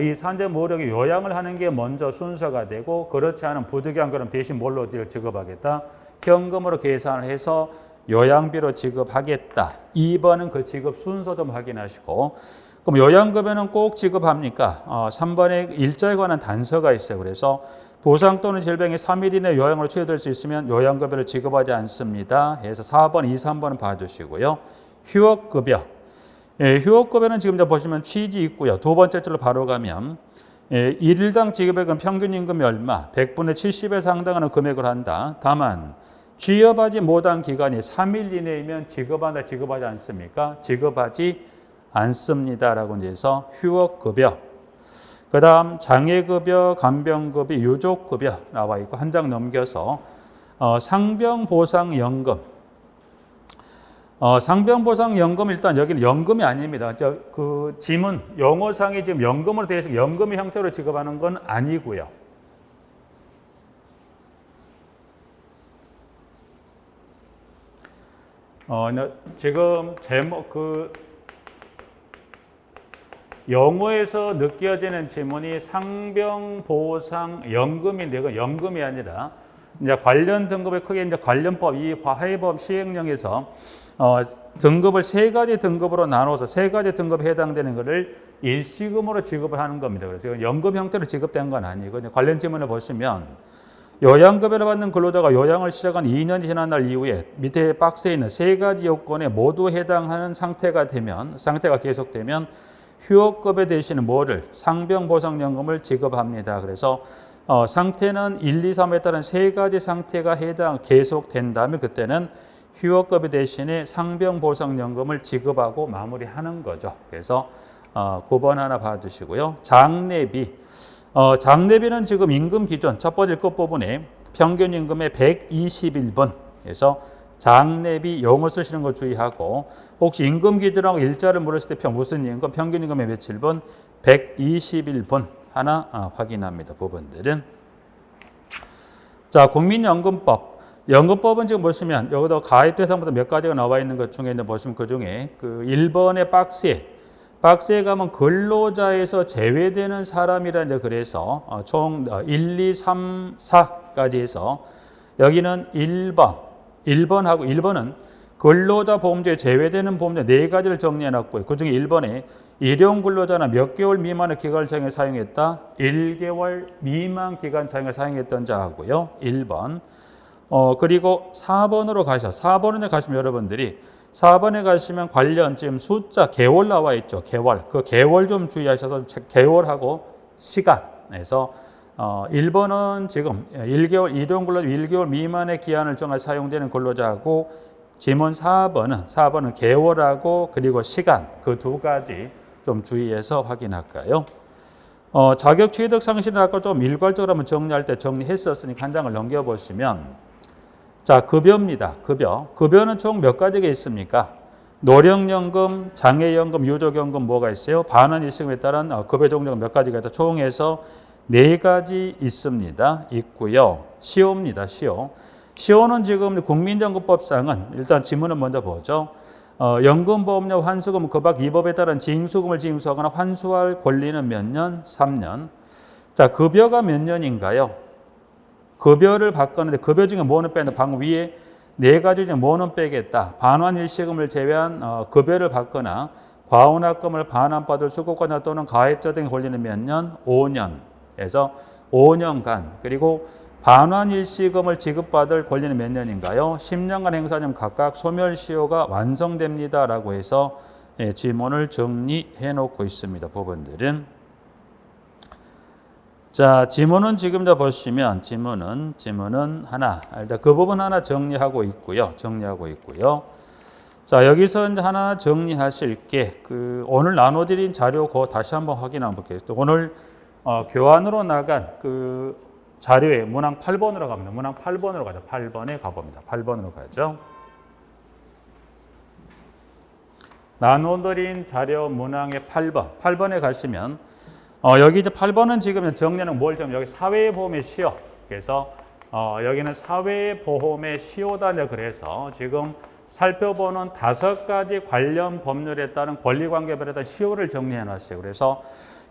이 산재모력이 요양을 하는 게 먼저 순서가 되고 그렇지 않은 부득이한 거는 대신 뭘로 지급하겠다? 현금으로 계산을 해서 요양비로 지급하겠다. 2번은 그 지급 순서 좀 확인하시고 그럼 요양급여는 꼭 지급합니까? 3번에 일자에 관한 단서가 있어요. 그래서 부상 또는 질병이 3일 이내 요양으로 취해될 수 있으면 요양급여를 지급하지 않습니다. 해서 4번, 2, 3번은 봐주시고요. 휴업급여. 휴업급여는 지금 보시면 취지 있고요. 두 번째 줄로 바로 가면 일일당 지급액은 평균임금이 얼마? 100분의 70에 상당하는 금액을 한다. 다만 취업하지 못한 기간이 3일 이내이면 지급한다, 지급하지 않습니까? 지급하지 않습니다라고 해서 휴업급여. 그 다음 장애급여, 간병급여, 유족급여 나와 있고 한 장 넘겨서 상병보상연금. 상병보상연금 일단 여기는 연금이 아닙니다. 그 지문 영어상이 지금 연금으로 되어 있어서 연금의 형태로 지급하는 건 아니고요. 지금 제목 영어에서 느껴지는 지문이 상병보상연금인데 이건 연금이 아니라 이제 관련 등급에 크게 이제 관련법 이 화해법 시행령에서 등급을 세 가지 등급으로 나눠서 세 가지 등급에 해당되는 것을 일시금으로 지급을 하는 겁니다. 그래서 연금 형태로 지급된 건 아니고 관련 지문을 보시면 요양급여를 받는 근로자가 요양을 시작한 2년이 지난 날 이후에 밑에 박스에 있는 세 가지 요건에 모두 해당하는 상태가 계속되면 휴업급여 대신 뭐를 상병보상연금을 지급합니다. 그래서 상태는 1, 2, 3에 따른 세 가지 상태가 계속된다면 그때는 휴업급여 대신에 상병보상연금을 지급하고 마무리하는 거죠. 그래서 9번 하나 봐주시고요. 장례비. 장례비는 지금 임금 기준 첫 번째 끝부분에 평균 임금의 121분. 그래서 장례비 용어 쓰시는 거 주의하고 혹시 임금 기준하고 일자를 물었을 때 무슨 임금 평균 임금의 며칠 분 121분 하나 확인합니다. 부분들은 자 국민연금법 연금법은 지금 보시면 여기도 가입 대상부터 몇 가지가 나와 있는 것 중에 보시면 그 중에 그 1번의 박스에 가면 근로자에서 제외되는 사람이라 이제 그래서 총 1, 2, 3, 4까지 해서 여기는 1번하고 1번은 근로자 보험제에 제외되는 보험제 4가지를 정리해놨고요. 그중에 1번에 일용 근로자나 몇 개월 미만의 기간 차용에 사용했다. 1개월 미만 기간 차용에 사용했던 자하고요. 1번. 그리고 4번으로 가셔. 4번에 가시면 여러분들이 4번에 가시면 관련 지금 숫자 개월 나와 있죠. 개월. 그 개월 좀 주의하셔서 개월하고 시간에서 1번은 지금 1개월 일용 근로자 1개월 미만의 기한을 정할 사용되는 근로자하고 지문 4번은 개월하고 그리고 시간 그 2가지 좀 주의해서 확인할까요? 자격 취득 상실은 아까 좀 일괄적으로 한번 정리할 때 정리했었으니까 한 장을 넘겨보시면 자 급여입니다. 급여는 총 몇 가지가 있습니까? 노령연금, 장애연금, 유족연금 뭐가 있어요? 반환 일시금에 따른 급여 종류가 몇 가지가 있다. 총 해서 4가지 있습니다. 있고요. 시효입니다. 시효는 지금 국민연금법상은 일단 지문을 먼저 보죠. 연금보험료 환수금 그밖 이 법에 따른 징수금을 징수하거나 환수할 권리는 몇 년? 3년. 자, 급여가 몇 년인가요? 급여를 바꾸는데 급여 중에 뭐는 빼는 방금 위에 4가지 중에 뭐는 빼겠다. 반환 일시금을 제외한 급여를 받거나 과운합금을 반환받을 수급권자 또는 가입자 등의 권리는 몇 년? 5년에서 5년간. 그리고 반환 일시금을 지급받을 권리는 몇 년인가요? 10년간 행사하면 각각 소멸시효가 완성됩니다라고 해서 지문을 정리해 놓고 있습니다. 부분들은. 자, 지문은 지금 다 보시면 지문은 하나 일단 그 부분 하나 정리하고 있고요. 자, 여기서 이제 하나 정리하실 게 오늘 나눠드린 자료 그거 다시 한번 확인 한번 볼게요. 오늘 교환으로 나간 자료에 문항 8번으로 갑니다. 문항 8번으로 가죠. 8번에 가봅니다. 8번으로 가죠. 나눠드린 자료 문항의 8번에 가시면 여기 이제 8번은 지금 정리하는 뭘 좀 여기 사회보험의 시효. 그래서 여기는 사회보험의 시효다. 그래서 지금 살펴보는 5가지 관련 법률에 따른 권리관계별에 따른 시효를 정리해 놨어요. 그래서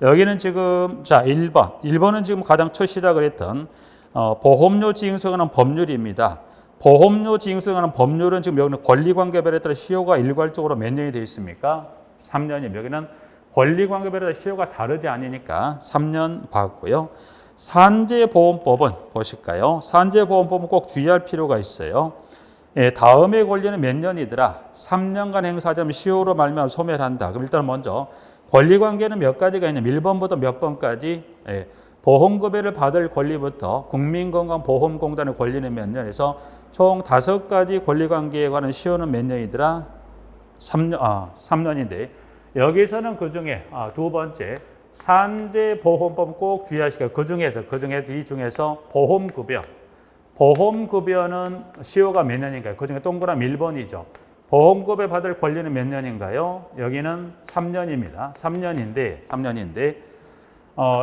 여기는 지금 자 1번은 지금 가장 첫 시작을 했던 보험료 징수에 관한 법률입니다. 보험료 징수에 관한 법률은 지금 여기는 권리관계별에 따라 시효가 일괄적으로 몇 년이 되어 있습니까? 3년이면 여기는 권리관계별에 따라 시효가 다르지 않으니까 3년 받고요. 산재보험법은 보실까요? 산재보험법은 꼭 주의할 필요가 있어요. 다음의 권리는 몇 년이더라? 3년간 행사하자면 시효로 말미암아 소멸한다. 그럼 일단 먼저 권리관계는 몇 가지가 있냐면 1번부터 몇 번까지 보험급여를 받을 권리부터 국민건강보험공단의 권리는 몇 년에서 총 5가지 권리관계에 관한 시효는 몇 년이더라? 3년인데 여기서는 그중에 2번째 산재보험법 꼭 주의하시고 그중에서 이 중에서 보험급여는 시효가 몇 년인가요? 그중에 동그라미 1번이죠. 보험급여 받을 권리는 몇 년인가요? 여기는 3년입니다. 3년인데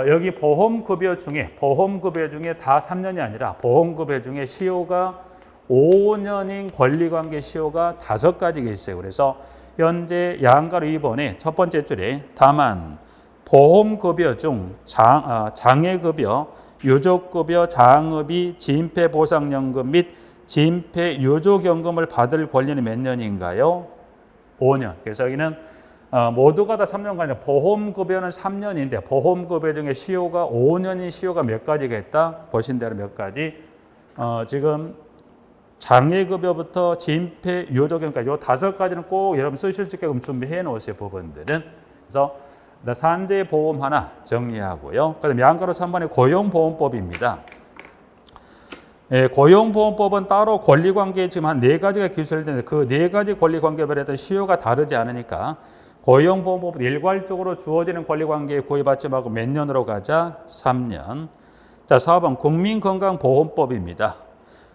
여기 보험급여 중에 다 3년이 아니라 보험급여 중에 시효가 5년인 권리관계 시효가 5가지가 있어요. 그래서 현재 양가로 2번에 첫 번째 줄에 다만 보험급여 중 장애급여, 유족급여, 장의비, 진폐보상연금 및 진폐유족연금을 받을 권리는 몇 년인가요? 5년. 그래서 여기는 모두가 다 3년가 아니라 보험급여는 3년인데 보험급여 중에 시효가 5년인 시효가 몇 가지가 있다? 보신 대로 몇 가지. 지금 장애급여부터 진폐유족연금까지 이 5가지는 꼭 여러분 쓰실 수 있게끔 준비해 놓으세요. 부분들은. 그래서 산재보험 하나 정리하고요. 그다음에 양가로 3번의 고용보험법입니다. 고용보험법은 따로 권리관계 지금 한 4가지가 기술되는데 그 4가지 권리관계별에 따른 시효가 다르지 않으니까 고용보험법은 일괄적으로 주어지는 권리관계에 구애받지 말고 몇 년으로 가자? 3년. 자, 4번 국민건강보험법입니다.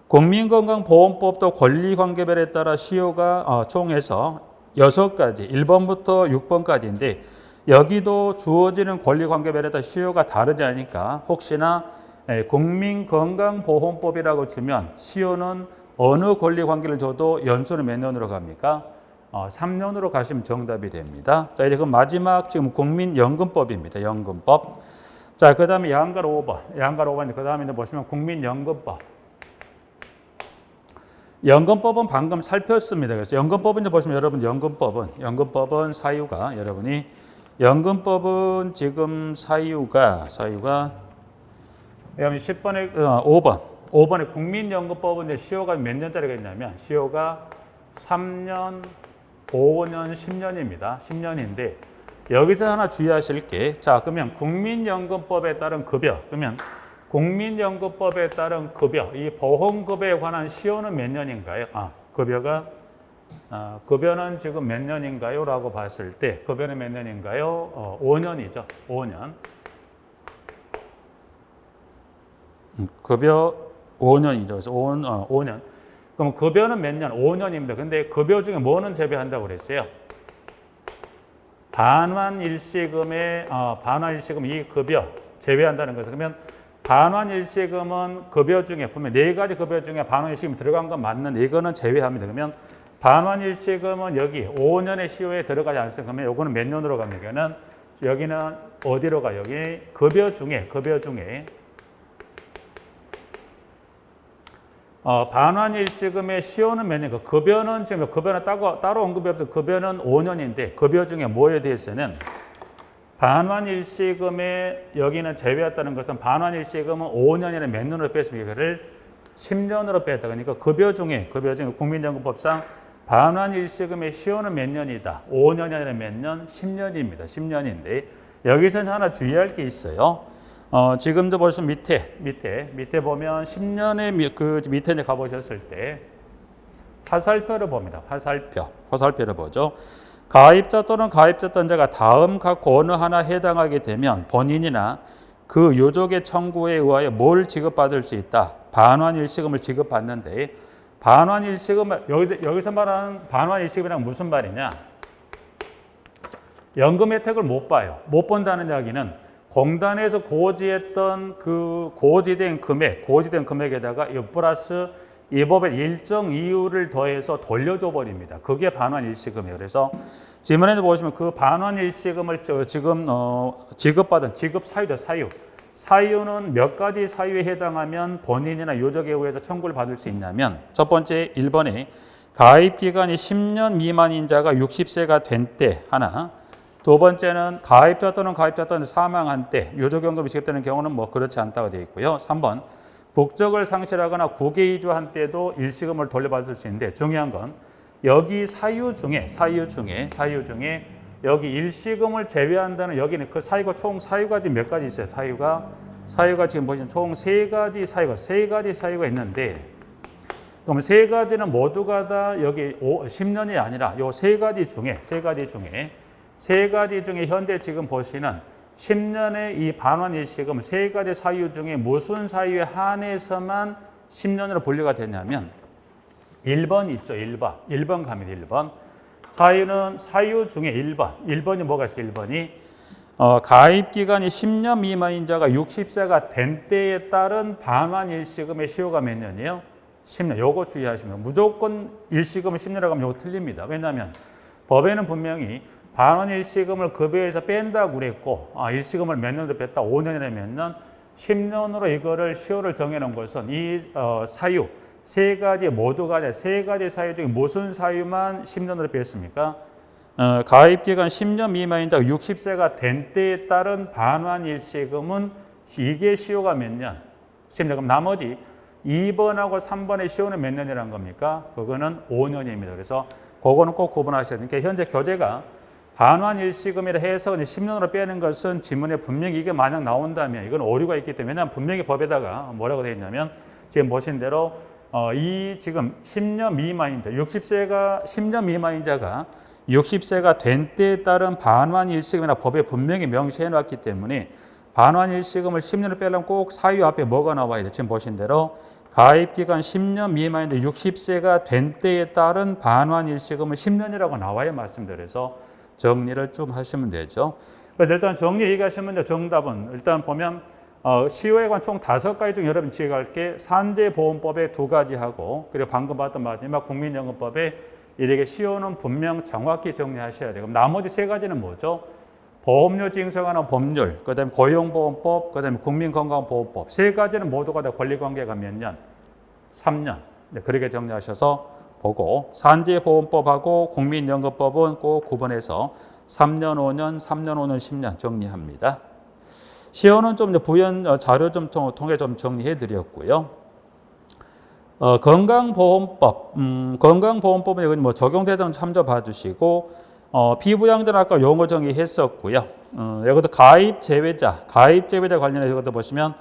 국민건강보험법도 권리관계별에 따라 시효가 총해서 6가지, 1번부터 6번까지인데 여기도 주어지는 권리관계별에 따라 시효가 다르지 않으니까 혹시나 국민건강보험법이라고 주면 시효는 어느 권리관계를 줘도 연수는 몇 년으로 갑니까? 3년으로 가시면 정답이 됩니다. 자, 이제 그 마지막 지금 국민연금법입니다. 연금법. 자, 그 다음에 양가로 5번. 그 다음에 보시면 국민연금법. 연금법은 방금 살폈습니다. 그래서 연금법은 이제 보시면 여러분 연금법은 사유가 여러분이 연금법은 지금 사유가 여러분 10번에 5번에 국민연금법은 이제 시효가 몇 년짜리가 있냐면 시효가 3년, 5년, 10년입니다. 10년인데 여기서 하나 주의하실 게 자, 그러면 국민연금법에 따른 급여 그러면 국민연금법에 따른 급여, 이 보험급여에 관한 시효는 몇 년인가요? 급여는 지금 몇 년인가요? 라고 봤을 때 급여는 몇 년인가요? 5년이죠. 5년. 급여 5년이죠. 그래서 5년. 그럼 급여는 몇 년? 5년입니다. 근데 급여 중에 뭐는 제외한다고 그랬어요? 반환일시금의 반환일시금 이 급여 제외한다는 것은 그러면 반환일시금은 급여 중에 분명 네 가지 급여 중에 반환일시금 들어간 건 맞는데 이거는 제외합니다. 그러면 반환일시금은 여기 5년의 시효에 들어가지 않습니다. 그러면 이거는 몇 년으로 갑니까? 여기는 어디로 가요? 여기 급여 중에 반환일시금의 시효는 몇 년? 급여는 지금 급여는 따로 언급이 없어. 급여는 5년인데 급여 중에 뭐에 대해서는 반환일시금에 여기는 제외했다는 것은 반환일시금은 5년이나 몇 년으로 뺐습니까? 이거를 10년으로 뺐다. 그러니까 급여 중에 국민연금법상 반환일시금의 시효는 몇 년이다? 5년이 아니라 몇 년? 10년입니다. 10년인데 여기서는 하나 주의할 게 있어요. 지금도 보시면 밑에 보면 10년의 그 밑에 가보셨을 때 화살표를 봅니다. 화살표를 보죠. 가입자 또는 가입됐던 자가 다음 각 어느 하나 해당하게 되면 본인이나 그 유족의 청구에 의하여 뭘 지급받을 수 있다. 반환일시금을 지급받는데 반환일시금 여기서 말하는 반환일시금이란 무슨 말이냐? 연금 혜택을 못 봐요. 못 본다는 이야기는 공단에서 고지했던 그 고지된 금액에다가 이 플러스 이 법의 일정 이유를 더해서 돌려줘 버립니다. 그게 반환일시금이에요. 그래서 지문에도 보시면 그 반환일시금을 지금 지급받은 지급 사유죠. 사유는 몇 가지 사유에 해당하면 본인이나 유족에 의해서 청구를 받을 수 있냐면 첫 번째 1번에 가입기간이 10년 미만인 자가 60세가 된 때 하나, 두 번째는 가입자 또는 사망한 때 유족연금이 지급되는 경우는 뭐 그렇지 않다고 되어 있고요. 3번 국적을 상실하거나 국외 이주한 때도 일시금을 돌려받을 수 있는데 중요한 건 여기 사유 중에 여기 일시금을 제외한다는 여기는 그 사유가 총 사유가 지금 몇 가지 있어요. 사유가 지금 보시면 총 세 가지 사유가 있는데 그럼 세 가지는 모두가 다 여기 10년이 아니라 요 세 가지 중에 현재 지금 보시는 10년의 이 반환일시금 세 가지 사유 중에 무슨 사유에 한해서만 10년으로 분류가 되냐면 1번 있죠. 1번 갑니다. 1번. 사유 중에 1번이 뭐가 있어요? 1번이 가입기간이 10년 미만인 자가 60세가 된 때에 따른 반환일시금의 시효가 몇 년이에요? 10년. 요거 주의하시면 무조건 일시금을 10년이라고 하면 요거 틀립니다. 왜냐하면 법에는 분명히 반환일시금을 급여에서 뺀다고 그랬고 일시금을 몇 년으로 뺐다? 5년이나 몇 년? 10년으로 이거를 시효를 정해놓은 것은 이 사유 세 가지 모두가 아니라 세 가지 사유 중에 무슨 사유만 10년으로 뺐습니까? 가입기간 10년 미만인 자가 60세가 된 때에 따른 반환일시금은 이게 시효가 몇 년? 10년. 그럼 나머지 2번하고 3번의 시효는 몇 년이라는 겁니까? 그거는 5년입니다. 그래서 그거는 꼭 구분하셔야 돼요. 그러니까 현재 교재가 반환일시금이라 해서 10년으로 빼는 것은 지문에 분명히 이게 만약 나온다면 이건 오류가 있기 때문에 분명히 법에다가 뭐라고 되어 있냐면 지금 보신 대로 이 지금 10년 미만인 자 10년 미만인 자가 60세가 된 때에 따른 반환일시금이나 법에 분명히 명시해 놨기 때문에 반환일시금을 10년을 빼려면 꼭 사유 앞에 뭐가 나와야 돼? 지금 보신 대로 가입기간 10년 미만인데 60세가 된 때에 따른 반환일시금을 10년이라고 나와야 맞습니다. 그래서 정리를 좀 하시면 되죠. 그래서 일단 정리 얘기하시면 정답은 일단 보면 시효에 관한 총 5가지 중 여러분 기억할 게 산재보험법에 2가지 하고 그리고 방금 봤던 마지막 국민연금법에 이렇게 시효는 분명 정확히 정리하셔야 돼요. 그럼 나머지 3가지는 뭐죠? 보험료 징수하는 법률, 그다음에 고용보험법, 그다음에 국민건강보험법 3가지는 모두가 다 권리관계가 몇 년? 3년. 네, 그렇게 정리하셔서 보고 산재보험법하고 국민연금법은 꼭 구분해서 3년, 5년, 3년, 5년, 10년 정리합니다. 시효는 좀 부연 자료 좀 통해 좀 정리해 드렸고요. 건강보험법, 건강보험법은 여기 뭐 적용 대상 참조 봐주시고, 피부양자는 아까 용어 정의했었고요. 여기도 가입 제외자 관련해서 이것도 보시면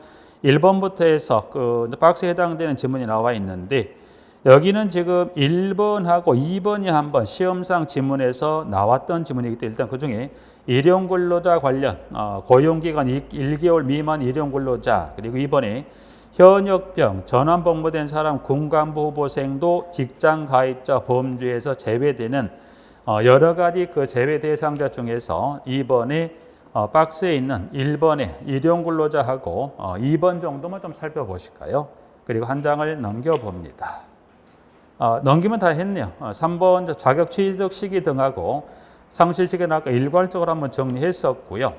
1번부터 해서 그 박스에 해당되는 지문이 나와 있는데, 여기는 지금 1번하고 2번이 한번 시험상 지문에서 나왔던 지문이기 때문에 일단 그중에 일용근로자 관련 고용기간 1개월 미만 일용근로자, 그리고 이번에 현역병, 전환복무된 사람, 군간부 후보생도 직장 가입자 범주에서 제외되는 여러 가지 그 제외 대상자 중에서 2번에 박스에 있는 1번의 일용근로자하고 2번 정도만 좀 살펴보실까요? 그리고 한 장을 넘겨봅니다. 넘기면 다 했네요. 3번 자격 취득 시기 등하고 상실 시기는 아까 일괄적으로 한번 정리했었고요.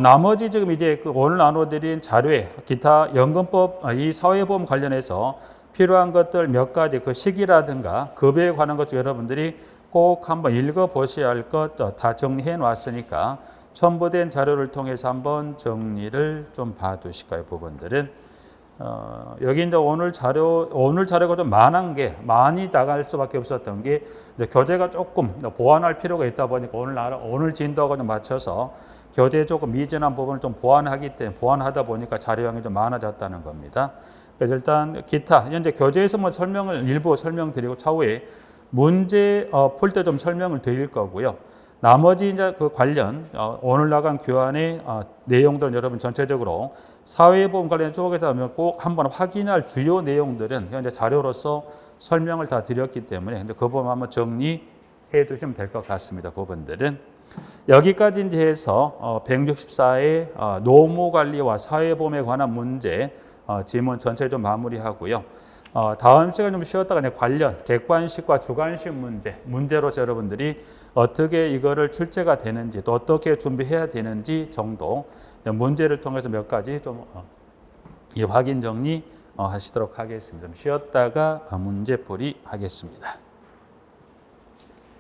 나머지 지금 이제 오늘 나눠드린 자료에 기타 연금법, 이 사회보험 관련해서 필요한 것들 몇 가지 그 시기라든가 급여에 관한 것 중 여러분들이 꼭 한번 읽어보셔야 할 것 다 정리해 놨으니까 첨부된 자료를 통해서 한번 정리를 좀 봐두실까요, 부분들은. 여기 이제 오늘 자료가 좀 많이 나갈 수밖에 없었던 게 교재가 조금 보완할 필요가 있다 보니까 오늘 진도하고 좀 맞춰서 교재에 조금 미진한 부분을 좀 보완하다 보니까 자료량이 좀 많아졌다는 겁니다. 그래서 일단 기타 현재 교재에서만 일부 설명드리고 차후에 문제 풀 때 좀 설명을 드릴 거고요. 나머지 이제 그 관련 오늘 나간 교환의 내용들은 여러분 전체적으로 사회보험 관련 쪽에서 하면 꼭 한번 확인할 주요 내용들은 현재 자료로서 설명을 다 드렸기 때문에 그 부분 한번 정리해 두시면 될 것 같습니다. 부분들은 여기까지 이제 해서 164의 노무관리와 사회보험에 관한 문제 지문 전체 좀 마무리하고요. 다음 시간 좀 쉬었다가 이제 관련 객관식과 주관식 문제로서 여러분들이 어떻게 이거를 출제가 되는지 또 어떻게 준비해야 되는지 정도 문제를 통해서 몇 가지 좀 확인 정리 하시도록 하겠습니다. 좀 쉬었다가 문제풀이 하겠습니다.